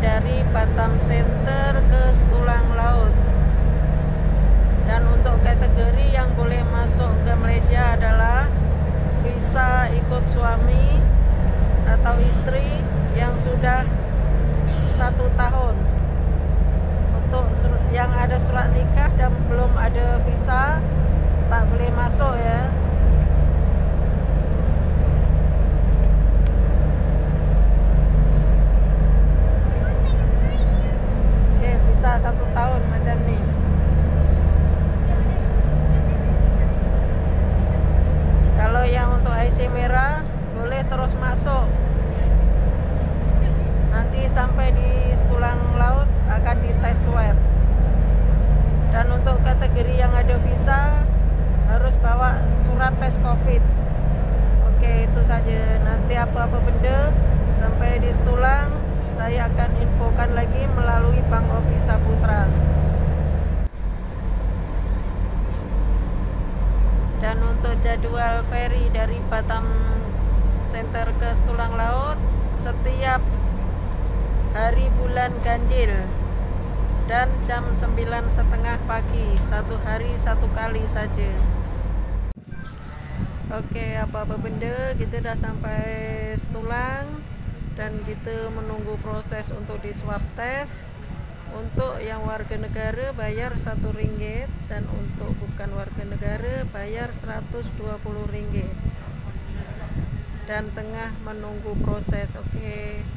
dari Batam Center ke Setulang Laut. Dan untuk kategori yang boleh masuk ke Malaysia adalah visa ikut suami atau istri yang sudah 1 tahun. Untuk yang ada surat nikah dan belum ada visa tak boleh masuk ya. Oke, visa 1 tahun macam ni. Kalau yang untuk IC merah boleh terus masuk. Nanti sampai di Setulang Laut akan dites swab. Dan untuk kategori yang ada visa harus bawa surat tes COVID. Oke, itu saja. Nanti apa-apa benda sampai di Setulang saya akan infokan lagi melalui Bank Opi Saputra. Dan untuk jadwal ferry dari Batam Center ke Setulang Laut setiap hari bulan ganjil dan jam 9:30 pagi, 1 hari 1 kali saja. Oke, apa-apa benda kita dah sampai Setulang dan kita menunggu proses untuk di swab test. Untuk yang warga negara bayar RM1 dan untuk bukan warga negara bayar RM120 dan tengah menunggu proses. Oke.